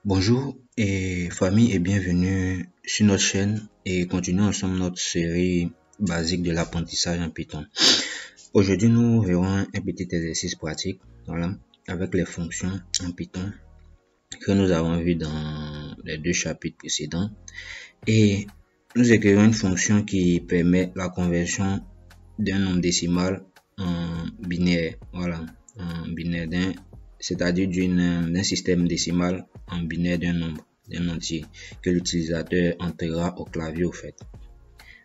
Bonjour et famille et bienvenue sur notre chaîne et continuons ensemble notre série basique de l'apprentissage en Python. Aujourd'hui, nous verrons un petit exercice pratique, avec les fonctions en Python que nous avons vu dans les deux chapitres précédents. Et nous écrivons une fonction qui permet la conversion d'un nombre décimal en binaire, en binaire c'est-à-dire d'un système décimal en binaire d'un entier que l'utilisateur entrera au clavier au fait.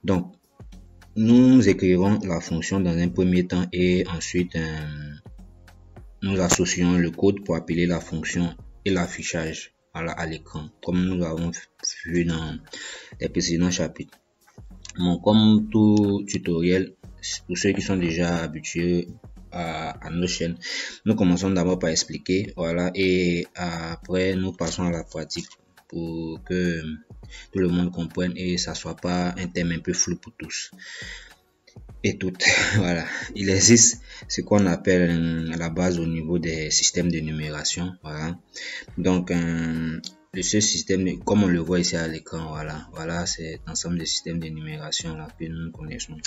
Donc, nous écrivons la fonction dans un premier temps et ensuite nous associons le code pour appeler la fonction et l'affichage à l'écran, comme nous avons vu dans les précédents chapitres. Bon, comme tout tutoriel, pour ceux qui sont déjà habitués à nos chaînes, nous commençons d'abord par expliquer, et après nous passons à la pratique pour que tout le monde comprenne et ça soit pas un thème un peu flou pour tous et toutes. Voilà, il existe ce qu'on appelle la base au niveau des systèmes de numération. Donc le seul système, comme on le voit ici à l'écran, voilà c'est l'ensemble des systèmes de numération là que nous connaissons.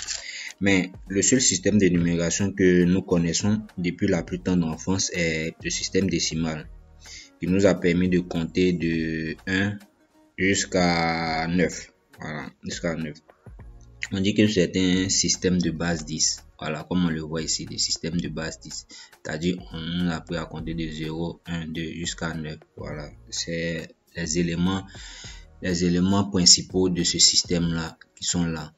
Mais le seul système de numération que nous connaissons depuis la plus tendre enfance est le système décimal, qui nous a permis de compter de 1 jusqu'à 9. Jusqu'à 9. On dit que c'est un système de base 10. Comme on le voit ici, des systèmes de base 10. C'est-à-dire, on a appris à compter de 0, 1, 2 jusqu'à 9. C'est les éléments principaux de ce système-là qui sont là.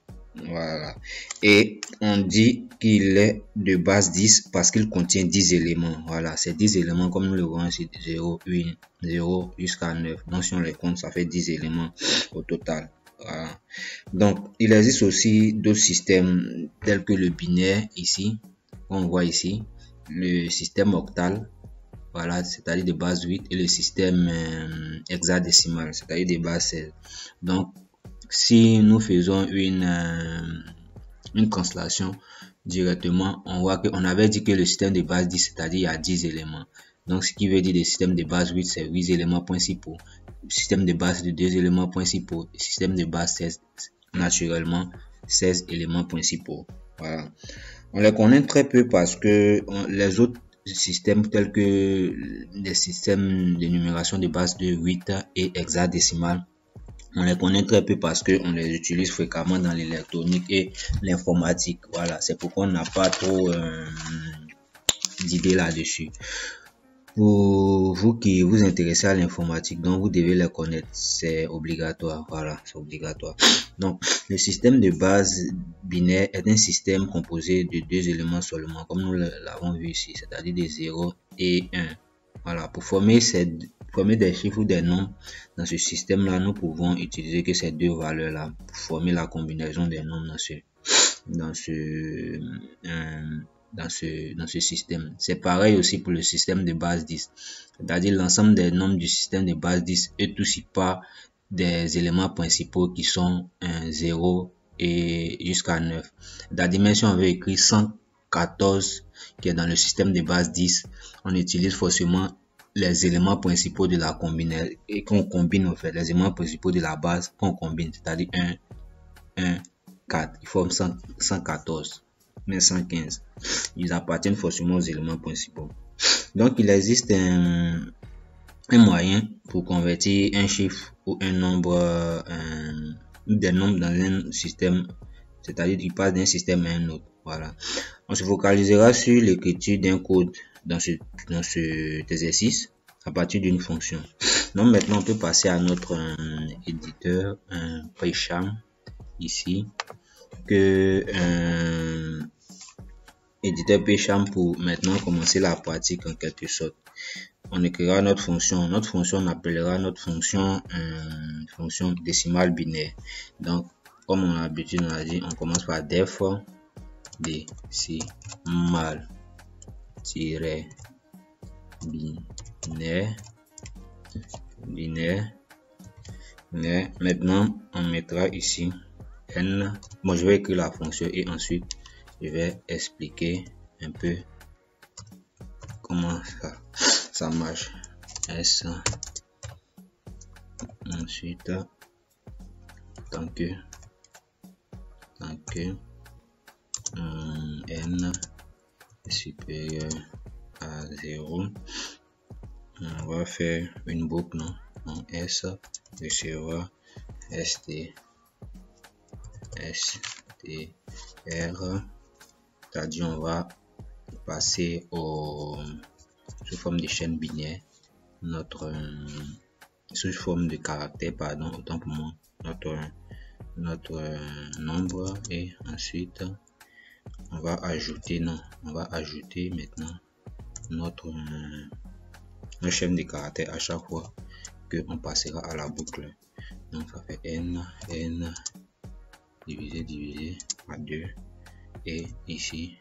Et on dit qu'il est de base 10 parce qu'il contient 10 éléments. C'est 10 éléments comme nous le voyons ici, 0, 8, 0 jusqu'à 9. Donc, si on les compte, ça fait 10 éléments au total. Donc, il existe aussi d'autres systèmes tels que le binaire ici, on voit ici, le système octal, c'est-à-dire de base 8, et le système hexadécimal, c'est-à-dire de base 16. Donc, si nous faisons une translation directement, on voit qu'on avait dit que le système de base 10, c'est-à-dire il y a 10 éléments. Donc, ce qui veut dire le système de base 8, c'est 8 éléments principaux. Système de base de 2 éléments principaux. Système de base 16, naturellement, 16 éléments principaux. On les connaît très peu parce que les autres systèmes tels que les systèmes de numération de base de 8 et hexadécimal, on les connaît très peu parce qu'on les utilise fréquemment dans l'électronique et l'informatique. C'est pourquoi on n'a pas trop d'idées là-dessus. Pour vous qui vous intéressez à l'informatique, donc vous devez les connaître, c'est obligatoire. C'est obligatoire. Donc, le système de base binaire est un système composé de 2 éléments seulement, comme nous l'avons vu ici, c'est-à-dire des 0 et 1. Pour former des chiffres ou des nombres dans ce système-là, nous pouvons utiliser que ces deux valeurs-là pour former la combinaison des nombres dans ce système. C'est pareil aussi pour le système de base 10, c'est-à-dire l'ensemble des nombres du système de base 10 est aussi par des éléments principaux qui sont 0 et jusqu'à 9. C'est-à-dire, si on veut écrire 114 qui est dans le système de base 10, on utilise forcément les éléments principaux de la combinaison et qu'on combine en fait, les éléments principaux de la base qu'on combine, c'est-à-dire 1, 4, ils forment 114. Mais 115, ils appartiennent forcément aux éléments principaux. Donc, il existe un moyen pour convertir un chiffre ou un nombre, des nombres dans un système, c'est-à-dire qu'il passe d'un système à un autre. On se focalisera sur l'écriture d'un code dans cet exercice à partir d'une fonction. Donc, maintenant, on peut passer à notre éditeur PyCharm ici, éditeur PyCharm pour maintenant commencer la pratique en quelque sorte. On écrira notre fonction. On appellera notre fonction fonction décimale binaire. Donc, comme on a l'habitude, on a dit, on commence par def décimal binaire. Maintenant, on mettra ici n. Bon, je vais écrire la fonction et ensuite je vais expliquer un peu comment ça marche. S Ensuite, tant que n est supérieur à 0, on va faire une boucle, non? Donc S recevra ST R, c'est-à-dire on va passer sous forme de chaîne binaire sous forme de caractère, pardon, autant pour moi, notre nombre, et ensuite on va ajouter maintenant notre chaîne de caractères à chaque fois que on passera à la boucle. Donc ça fait n divisé par 2, et ici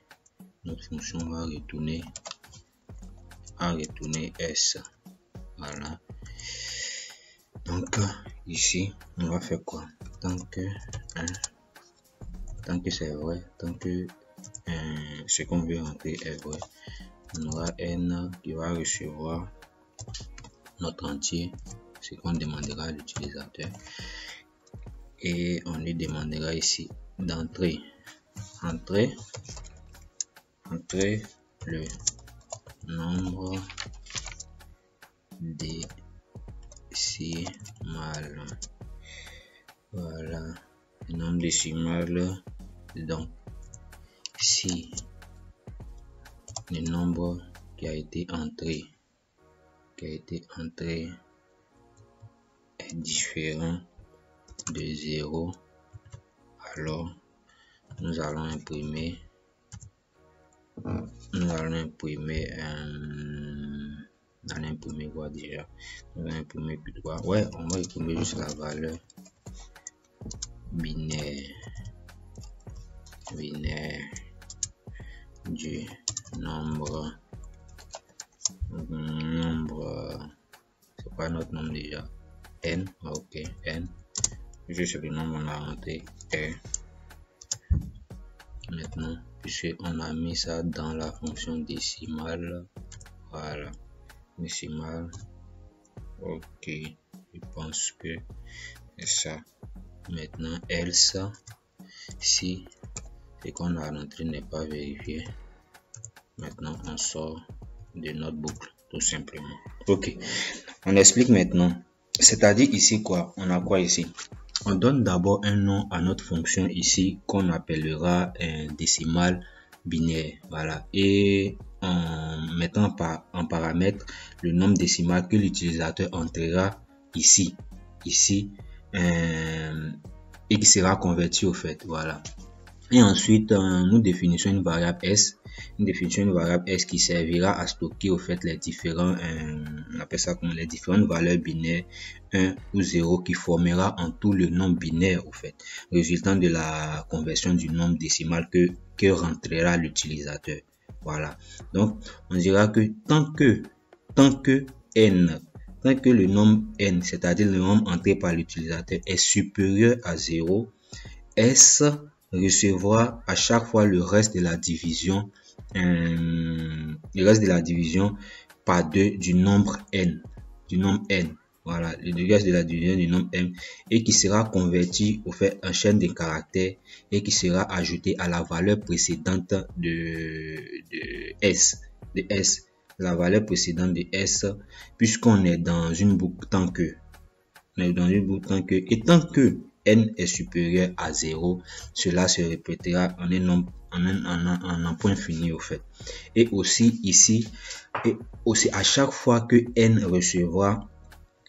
notre fonction va retourner s. Voilà. Donc ici on va faire quoi? Tant que c'est vrai, tant que ce qu'on veut rentrer est vrai, on aura n qui va recevoir notre entier, ce qu'on demandera à l'utilisateur, et on lui demandera ici d'entrer le nombre décimal. Voilà, le nombre décimal. Donc si le nombre qui a été entré est différent de 0, alors nous allons imprimer quoi déjà? On va imprimer plus droit. Ouais, on va imprimer juste la valeur binaire du nombre, c'est pas notre nombre déjà, n. Ok, n, juste le nombre on a rentré r. Maintenant, puisque on a mis ça dans la fonction décimale, voilà, décimale. Ok, je pense que c'est ça. Maintenant, else, si ce qu'on a rentré n'est pas vérifié, maintenant on sort de notre boucle, tout simplement. Ok, on explique maintenant. C'est-à-dire ici quoi? On a quoi ici? On donne d'abord un nom à notre fonction ici qu'on appellera un décimal binaire. Voilà, et en mettant en paramètre le nombre décimal que l'utilisateur entrera ici et qui sera converti au fait. Voilà. Et ensuite, nous définissons une variable S, qui servira à stocker au fait les différents, on appelle ça comme les différentes valeurs binaires 1 ou 0 qui formera en tout le nombre binaire au fait, résultant de la conversion du nombre décimal que rentrera l'utilisateur. Voilà. Donc, on dira que tant que le nombre n, c'est-à-dire le nombre entré par l'utilisateur, est supérieur à 0, S recevra à chaque fois le reste de la division par 2 du nombre n, voilà, le reste de la division du nombre n, et qui sera converti au fait en chaîne de caractères et qui sera ajouté à la valeur précédente de s, la valeur précédente de s, puisqu'on est dans une boucle tant que et tant que n est supérieur à 0, cela se répétera en un point fini au fait. Et aussi ici, à chaque fois que n recevra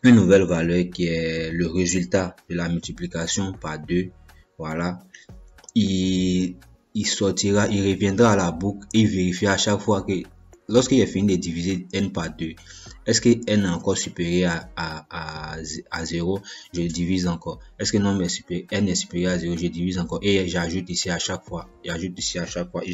une nouvelle valeur qui est le résultat de la multiplication par 2, voilà, il reviendra à la boucle et vérifiera à chaque fois que lorsqu'il est fini de diviser n par 2, est-ce que n est encore supérieur à 0, je divise encore. Est-ce que n est supérieur à 0, je divise encore. Et j'ajoute ici à chaque fois. Et je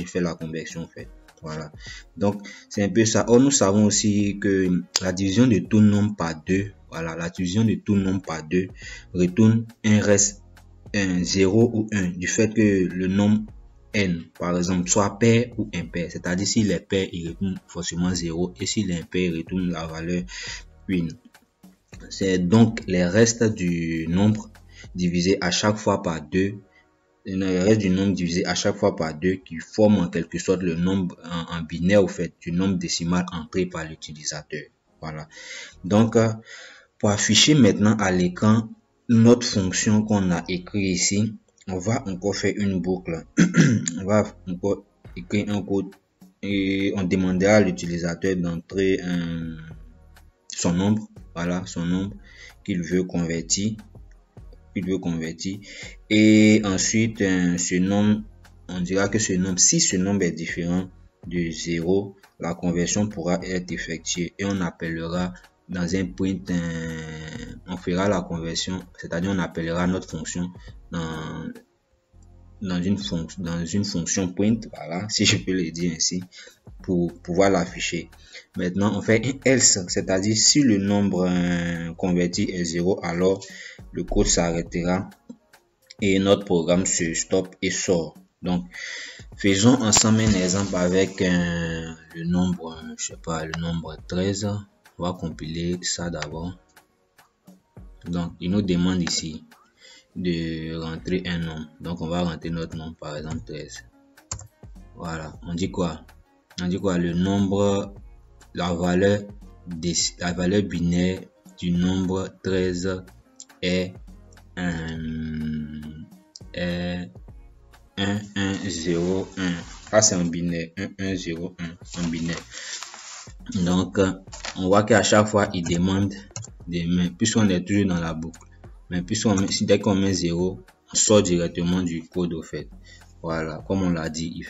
fais la conversion en fait. Voilà. Donc, c'est un peu ça. Or, nous savons aussi que la division de tout nombre par 2, voilà, la division de tout nombre par 2 retourne un reste, un 0 ou 1, du fait que le nombre n, par exemple, soit pair ou impair. C'est-à-dire, s'il est pair, il retourne forcément 0, et s'il est impair, il retourne la valeur 1. c'est donc les restes du nombre divisé à chaque fois par 2. Le reste du nombre divisé à chaque fois par 2 qui forme en quelque sorte le nombre en binaire au fait du nombre décimal entré par l'utilisateur. Voilà. Donc, pour afficher maintenant à l'écran notre fonction qu'on a écrit ici, on va encore faire une boucle. On va encore écrire un code et on demandera à l'utilisateur d'entrer son nombre, voilà, son nombre qu'il veut convertir. Et ensuite ce nombre, on dira que ce nombre, si ce nombre est différent de 0, la conversion pourra être effectuée et on appellera dans un print, on fera la conversion, c'est-à-dire on appellera notre fonction dans une fonction print, voilà, si je peux le dire ainsi, pour pouvoir l'afficher. Maintenant, on fait un else, c'est-à-dire si le nombre converti est 0, alors le code s'arrêtera et notre programme se stoppe et sort. Donc, faisons ensemble un exemple avec le nombre, je sais pas, le nombre 13. On va compiler ça d'abord. Donc, il nous demande ici de rentrer un nombre. Donc, on va rentrer notre nombre, par exemple 13. Voilà, on dit quoi? On dit quoi? Le nombre, la valeur binaire du nombre 13 est 1, 1, 0, 1. Ah, c'est en binaire. 1, 1, 0, 1 en binaire. Donc, on voit qu'à chaque fois, il demande des mains, puisqu'on est toujours dans la boucle. Mais puisqu'on dès qu'on met 0, on sort directement du code au fait. Voilà, comme on l'a dit,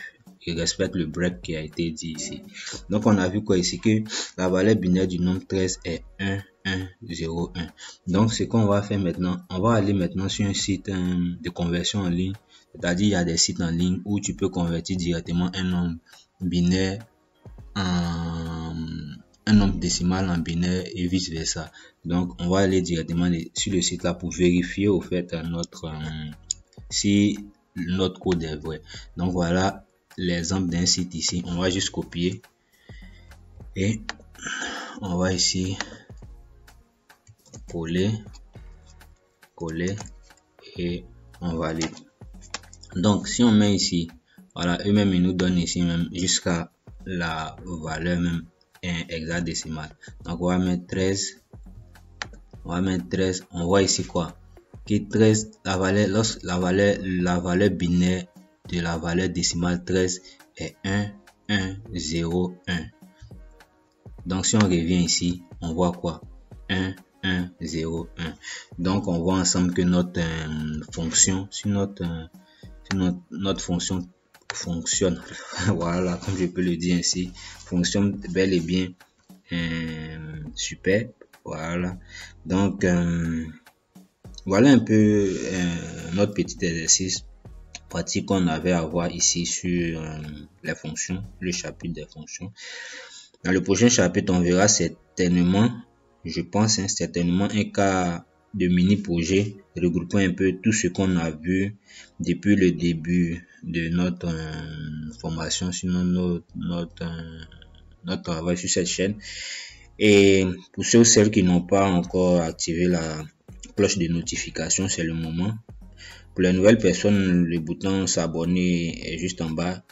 il respecte le break qui a été dit ici. Donc, on a vu quoi ici? Que la valeur binaire du nombre 13 est 1, 1, 0, 1. Donc, ce qu'on va faire maintenant, on va aller maintenant sur un site de conversion en ligne. C'est-à-dire, il y a des sites en ligne où tu peux convertir directement un nombre binaire en un nombre décimal en binaire et vice versa. Donc, on va aller directement sur le site là pour vérifier au fait si notre code est vrai. Donc, voilà l'exemple d'un site ici. On va juste copier et on va ici coller et on valide. Donc, si on met ici, voilà, eux-mêmes ils nous donnent ici même jusqu'à la valeur même hexadécimale. Donc, on va mettre 13. On voit ici quoi? Que 13, la valeur binaire de la valeur décimale 13 est 1, 1, 0, 1. Donc, si on revient ici, on voit quoi? 1, 1, 0, 1. Donc, on voit ensemble que notre fonction, notre fonction fonctionne. Voilà, comme je peux le dire ainsi, fonctionne bel et bien super. Voilà. Donc, voilà un peu notre petit exercice pratique qu'on avait à voir ici sur les fonctions, le chapitre des fonctions. Dans le prochain chapitre, on verra certainement, je pense, certainement un cas de mini-projet regroupant un peu tout ce qu'on a vu depuis le début de notre formation, sinon notre travail sur cette chaîne. Et pour ceux ou celles qui n'ont pas encore activé la cloche de notification, c'est le moment. Pour les nouvelles personnes, le bouton s'abonner est juste en bas.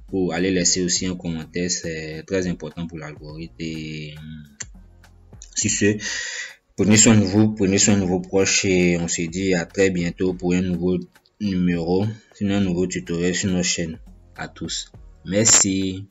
Pour aller laisser aussi un commentaire, c'est très important pour l'algorithme. Et sur ce, prenez soin de vous, prenez soin de vos proches et on se dit à très bientôt pour un nouveau numéro, un nouveau tutoriel sur notre chaîne. À tous. Merci.